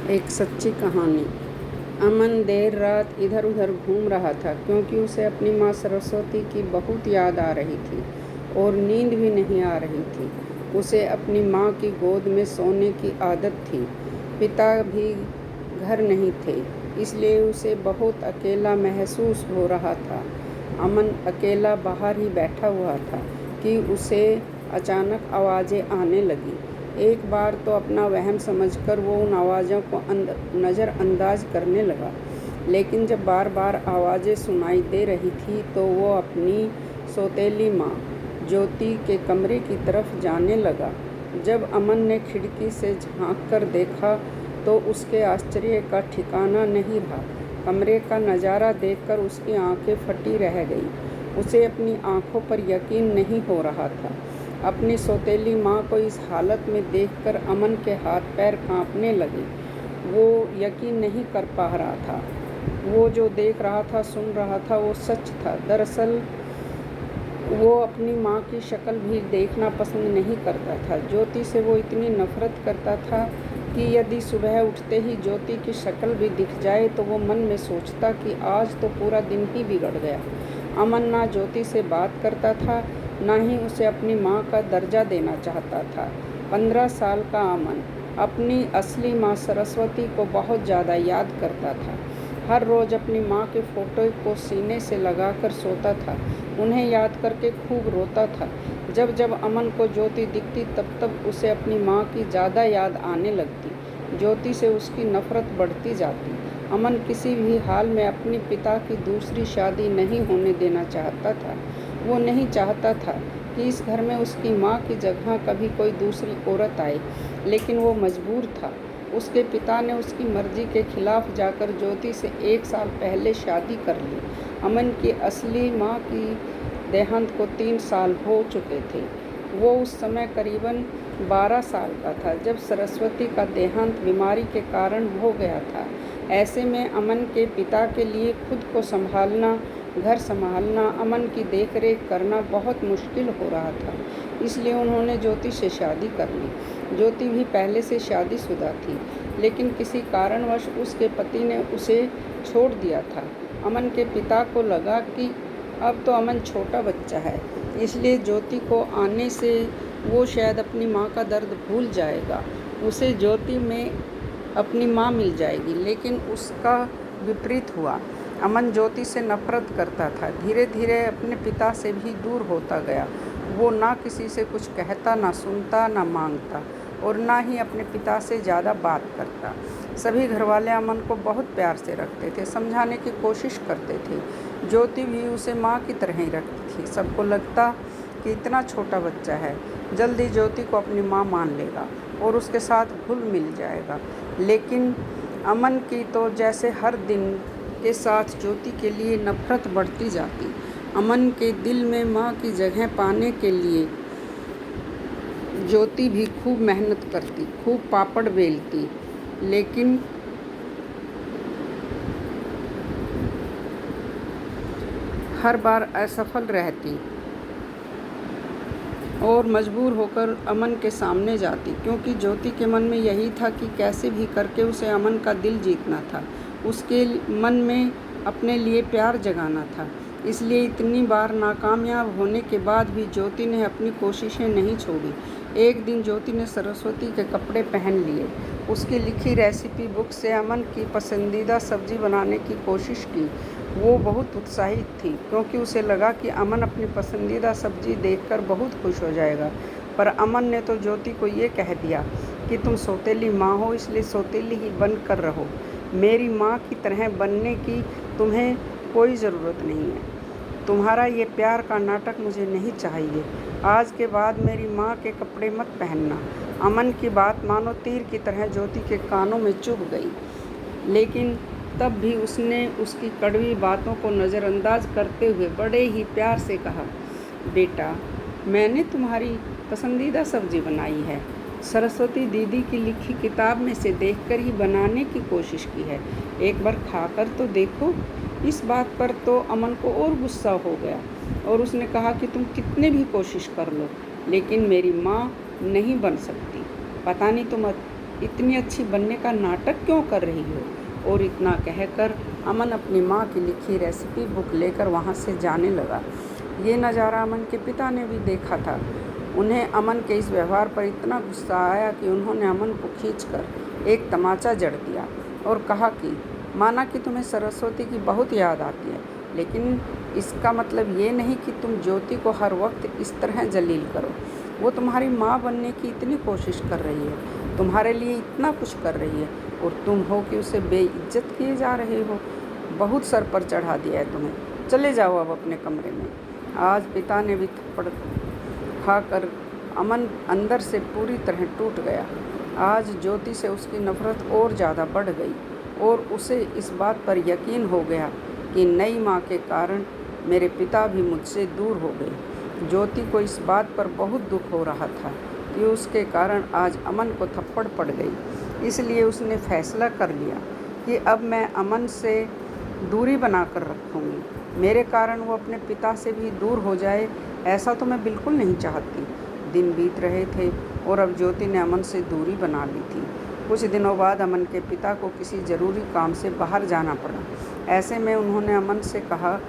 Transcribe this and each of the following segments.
एक सच्ची कहानी। अमन देर रात इधर उधर घूम रहा था क्योंकि उसे अपनी माँ सरस्वती की बहुत याद आ रही थी और नींद भी नहीं आ रही थी। उसे अपनी माँ की गोद में सोने की आदत थी। पिता भी घर नहीं थे, इसलिए उसे बहुत अकेला महसूस हो रहा था। अमन अकेला बाहर ही बैठा हुआ था कि उसे अचानक आवाज़ें आने लगीं। एक बार तो अपना वहम समझकर वो उन आवाज़ों को नज़रअंदाज करने लगा, लेकिन जब बार बार आवाज़ें सुनाई दे रही थी तो वो अपनी सौतेली माँ ज्योति के कमरे की तरफ जाने लगा। जब अमन ने खिड़की से झांक कर देखा तो उसके आश्चर्य का ठिकाना नहीं रहा। कमरे का नज़ारा देखकर उसकी आंखें फटी रह गई। उसे अपनी आंखों पर यकीन नहीं हो रहा था। अपनी सौतेली माँ को इस हालत में देखकर अमन के हाथ पैर कांपने लगे। वो यकीन नहीं कर पा रहा था। वो जो देख रहा था, सुन रहा था, वो सच था। दरअसल वो अपनी माँ की शक्ल भी देखना पसंद नहीं करता था। ज्योति से वो इतनी नफरत करता था कि यदि सुबह उठते ही ज्योति की शक्ल भी दिख जाए तो वो मन में सोचता कि आज तो पूरा दिन ही बिगड़ गया। अमन ना ज्योति से बात करता था, ना ही उसे अपनी माँ का दर्जा देना चाहता था। 15 साल का अमन अपनी असली माँ सरस्वती को बहुत ज़्यादा याद करता था। हर रोज़ अपनी माँ के फ़ोटो को सीने से लगाकर सोता था। उन्हें याद करके खूब रोता था। जब जब अमन को ज्योति दिखती तब उसे अपनी माँ की ज़्यादा याद आने लगती। ज्योति से उसकी नफ़रत बढ़ती जाती। अमन किसी भी हाल में अपने पिता की दूसरी शादी नहीं होने देना चाहता था। वो नहीं चाहता था कि इस घर में उसकी माँ की जगह कभी कोई दूसरी औरत आए, लेकिन वो मजबूर था। उसके पिता ने उसकी मर्जी के खिलाफ जाकर ज्योति से 1 साल पहले शादी कर ली। अमन की असली माँ की देहांत को 3 साल हो चुके थे। वो उस समय करीबन 12 साल का था जब सरस्वती का देहांत बीमारी के कारण हो गया था। ऐसे में अमन के पिता के लिए खुद को संभालना, घर संभालना, अमन की देखरेख करना बहुत मुश्किल हो रहा था। इसलिए उन्होंने ज्योति से शादी कर ली। ज्योति भी पहले से शादीशुदा थी, लेकिन किसी कारणवश उसके पति ने उसे छोड़ दिया था। अमन के पिता को लगा कि अब तो अमन छोटा बच्चा है, इसलिए ज्योति को आने से वो शायद अपनी माँ का दर्द भूल जाएगा। उसे ज्योति में अपनी माँ मिल जाएगी, लेकिन उसका विपरीत हुआ। अमन ज्योति से नफरत करता था। धीरे धीरे अपने पिता से भी दूर होता गया। वो ना किसी से कुछ कहता, ना सुनता, ना मांगता और ना ही अपने पिता से ज़्यादा बात करता। सभी घरवाले अमन को बहुत प्यार से रखते थे, समझाने की कोशिश करते थे। ज्योति भी उसे माँ की तरह ही रखती थी। सबको लगता कि इतना छोटा बच्चा है, जल्दी ज्योति को अपनी माँ मान लेगा और उसके साथ घुल मिल जाएगा। लेकिन अमन की तो जैसे हर दिन के साथ ज्योति के लिए नफरत बढ़ती जाती। अमन के दिल में माँ की जगह पाने के लिए ज्योति भी खूब मेहनत करती, खूब पापड़ बेलती, लेकिन हर बार असफल रहती और मजबूर होकर अमन के सामने जाती, क्योंकि ज्योति के मन में यही था कि कैसे भी करके उसे अमन का दिल जीतना था। उसके मन में अपने लिए प्यार जगाना था। इसलिए इतनी बार नाकामयाब होने के बाद भी ज्योति ने अपनी कोशिशें नहीं छोड़ी। एक दिन ज्योति ने सरस्वती के कपड़े पहन लिए। उसकी लिखी रेसिपी बुक से अमन की पसंदीदा सब्जी बनाने की कोशिश की। वो बहुत उत्साहित थी क्योंकि उसे लगा कि अमन अपनी पसंदीदा सब्जी देखकर बहुत खुश हो जाएगा। पर अमन ने तो ज्योति को ये कह दिया कि तुम सौतेली माँ हो, इसलिए सौतेली ही बन कर रहो। मेरी माँ की तरह बनने की तुम्हें कोई ज़रूरत नहीं है। तुम्हारा ये प्यार का नाटक मुझे नहीं चाहिए। आज के बाद मेरी माँ के कपड़े मत पहनना। अमन की बात मानो तीर की तरह ज्योति के कानों में चुभ गई, लेकिन तब भी उसने उसकी कड़वी बातों को नज़रअंदाज करते हुए बड़े ही प्यार से कहा, बेटा, मैंने तुम्हारी पसंदीदा सब्ज़ी बनाई है। सरस्वती दीदी की लिखी किताब में से देखकर ही बनाने की कोशिश की है। एक बार खाकर तो देखो। इस बात पर तो अमन को और गुस्सा हो गया और उसने कहा कि तुम कितने भी कोशिश कर लो, लेकिन मेरी माँ नहीं बन सकती। पता नहीं तुम इतनी अच्छी बनने का नाटक क्यों कर रही हो। और इतना कहकर अमन अपनी माँ की लिखी रेसिपी बुक लेकर वहाँ से जाने लगा। ये नज़ारा अमन के पिता ने भी देखा था। उन्हें अमन के इस व्यवहार पर इतना गुस्सा आया कि उन्होंने अमन को खींचकर एक तमाचा जड़ दिया और कहा कि माना कि तुम्हें सरस्वती की बहुत याद आती है, लेकिन इसका मतलब ये नहीं कि तुम ज्योति को हर वक्त इस तरह जलील करो। वो तुम्हारी माँ बनने की इतनी कोशिश कर रही है, तुम्हारे लिए इतना कुछ कर रही है, और तुम हो कि उसे बेइज्जत किए जा रहे हो। बहुत सर पर चढ़ा दिया है तुम्हें। चले जाओ अब अपने कमरे में। आज पिता ने भी थप्पड़ खाकर अमन अंदर से पूरी तरह टूट गया। आज ज्योति से उसकी नफ़रत और ज़्यादा बढ़ गई और उसे इस बात पर यकीन हो गया कि नई माँ के कारण मेरे पिता भी मुझसे दूर हो गए। ज्योति को इस बात पर बहुत दुख हो रहा था कि उसके कारण आज अमन को थप्पड़ पड़ गई। इसलिए उसने फैसला कर लिया कि अब मैं अमन से दूरी बनाकर रखूँगी। मेरे कारण वो अपने पिता से भी दूर हो जाए, ऐसा तो मैं बिल्कुल नहीं चाहती। दिन बीत रहे थे और अब ज्योति ने अमन से दूरी बना ली थी। कुछ दिनों बाद अमन के पिता को किसी ज़रूरी काम से बाहर जाना पड़ा। ऐसे में उन्होंने अमन से कहा,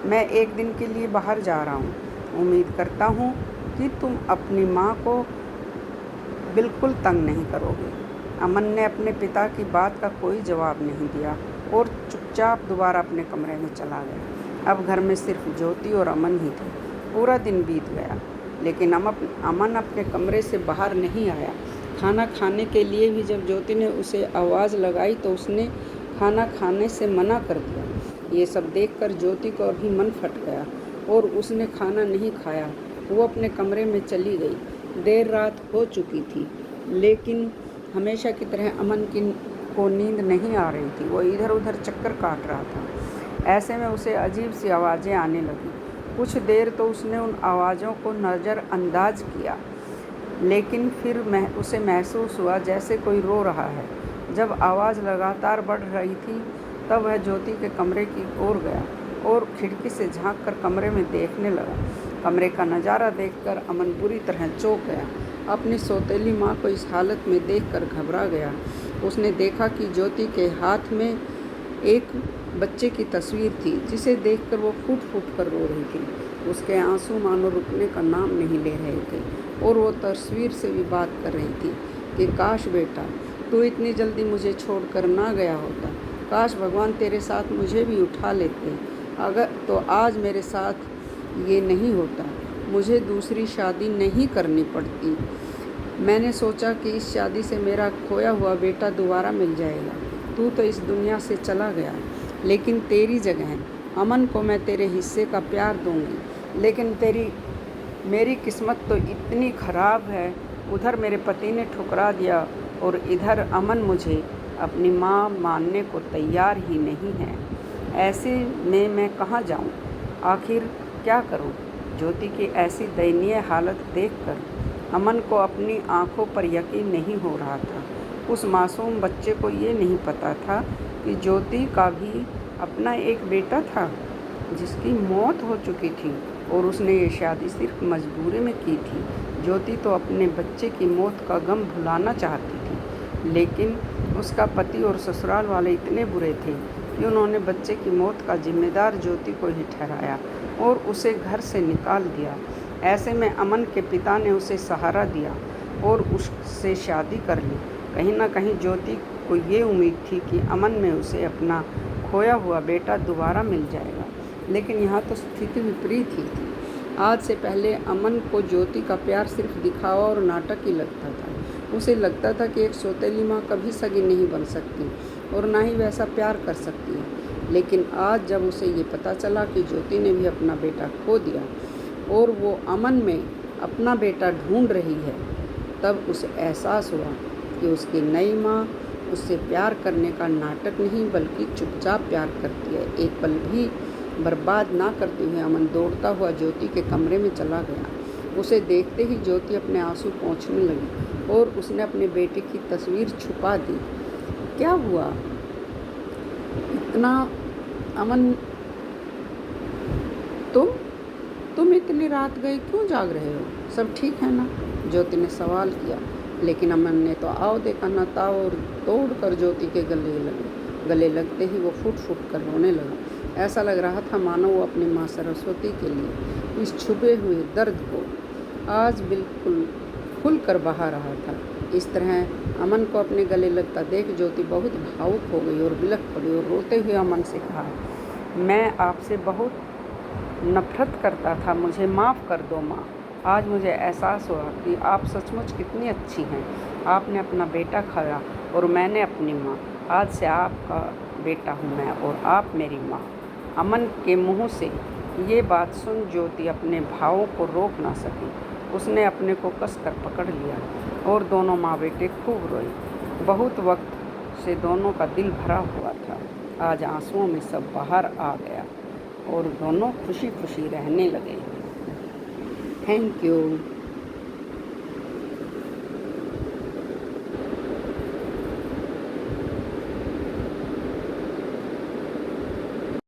मैं एक दिन के लिए बाहर जा रहा हूँ। उम्मीद करता हूँ कि तुम अपनी माँ को बिल्कुल तंग नहीं करोगे। अमन ने अपने पिता की बात का कोई जवाब नहीं दिया और चुपचाप दोबारा अपने कमरे में चला गया। अब घर में सिर्फ ज्योति और अमन ही थे। पूरा दिन बीत गया, लेकिन अमन अपने कमरे से बाहर नहीं आया। खाना खाने के लिए भी जब ज्योति ने उसे आवाज़ लगाई तो उसने खाना खाने से मना कर दिया। ये सब देखकर ज्योति को अभी मन फट गया और उसने खाना नहीं खाया। वो अपने कमरे में चली गई। देर रात हो चुकी थी, लेकिन हमेशा की तरह अमन को नींद नहीं आ रही थी। वो इधर उधर चक्कर काट रहा था। ऐसे में उसे अजीब सी आवाज़ें आने लगीं। कुछ देर तो उसने उन आवाज़ों को नज़रअंदाज किया, लेकिन फिर उसे महसूस हुआ जैसे कोई रो रहा है। जब आवाज़ लगातार बढ़ रही थी तब वह ज्योति के कमरे की ओर गया और खिड़की से झांककर कमरे में देखने लगा। कमरे का नज़ारा देखकर अमन बुरी तरह चौंक गया। अपनी सौतेली माँ को इस हालत में देखकर घबरा गया। उसने देखा कि ज्योति के हाथ में एक बच्चे की तस्वीर थी, जिसे देखकर वो फूट फूट कर रो रही थी। उसके आंसू मानो रुकने का नाम नहीं ले रहे थे और वो तस्वीर से भी बात कर रही थी कि काश बेटा, तू इतनी जल्दी मुझे छोड़कर ना गया होता। काश भगवान तेरे साथ मुझे भी उठा लेते। अगर तो आज मेरे साथ ये नहीं होता, मुझे दूसरी शादी नहीं करनी पड़ती। मैंने सोचा कि इस शादी से मेरा खोया हुआ बेटा दोबारा मिल जाएगा। तू तो इस दुनिया से चला गया, लेकिन तेरी जगह अमन को मैं तेरे हिस्से का प्यार दूंगी। लेकिन मेरी किस्मत तो इतनी ख़राब है। उधर मेरे पति ने ठुकरा दिया और इधर अमन मुझे अपनी माँ मानने को तैयार ही नहीं है। ऐसे में मैं कहाँ जाऊँ? आखिर क्या करूँ? ज्योति की ऐसी दयनीय हालत देखकर अमन को अपनी आंखों पर यकीन नहीं हो रहा था। उस मासूम बच्चे को ये नहीं पता था कि ज्योति का भी अपना एक बेटा था जिसकी मौत हो चुकी थी और उसने ये शादी सिर्फ मजबूरी में की थी। ज्योति तो अपने बच्चे की मौत का गम भुलाना चाहती थी, लेकिन उसका पति और ससुराल वाले इतने बुरे थे कि उन्होंने बच्चे की मौत का जिम्मेदार ज्योति को ही ठहराया और उसे घर से निकाल दिया। ऐसे में अमन के पिता ने उसे सहारा दिया और उससे शादी कर ली। कहीं ना कहीं ज्योति को ये उम्मीद थी कि अमन में उसे अपना खोया हुआ बेटा दोबारा मिल जाएगा, लेकिन यहाँ तो स्थिति विपरीत ही थी। आज से पहले अमन को ज्योति का प्यार सिर्फ दिखावा और नाटक ही लगता था। उसे लगता था कि एक सौतेली माँ कभी सगी नहीं बन सकती और ना ही वैसा प्यार कर सकती है। लेकिन आज जब उसे ये पता चला कि ज्योति ने भी अपना बेटा खो दिया और वो अमन में अपना बेटा ढूंढ रही है, तब उसे एहसास हुआ कि उसकी नई माँ उससे प्यार करने का नाटक नहीं बल्कि चुपचाप प्यार करती है। एक पल भी बर्बाद ना करते हुए अमन दौड़ता हुआ ज्योति के कमरे में चला गया। उसे देखते ही ज्योति अपने आंसू पोंछने लगी और उसने अपने बेटे की तस्वीर छुपा दी। क्या हुआ? इतना अमन, तुम इतनी रात गए क्यों जाग रहे हो? सब ठीक है ना? ज्योति ने सवाल किया। लेकिन अमन ने तो आओ देखा न ताओ और तोड़ कर ज्योति के गले लगते ही वो फुट फुट कर रोने लगा। ऐसा लग रहा था मानो वो अपनी माँ सरस्वती के लिए इस छुपे हुए दर्द को आज बिल्कुल खुल कर बहा रहा था। इस तरह अमन को अपने गले लगता देख ज्योति बहुत भावुक हो गई और बिलख पड़ी और रोते हुए अमन से कहा, मैं आपसे बहुत नफरत करता था, मुझे माफ़ कर दो माँ। आज मुझे एहसास हुआ कि आप सचमुच कितनी अच्छी हैं। आपने अपना बेटा खाया और मैंने अपनी माँ। आज से आपका बेटा हूँ मैं और आप मेरी माँ। अमन के मुँह से ये बात सुन ज्योति अपने भावों को रोक ना सकी। उसने अपने को कसकर पकड़ लिया और दोनों माँ बेटे खूब रोए। बहुत वक्त से दोनों का दिल भरा हुआ था। आज आंसुओं में सब बाहर आ गया और दोनों खुशी खुशी रहने लगे। Thank you.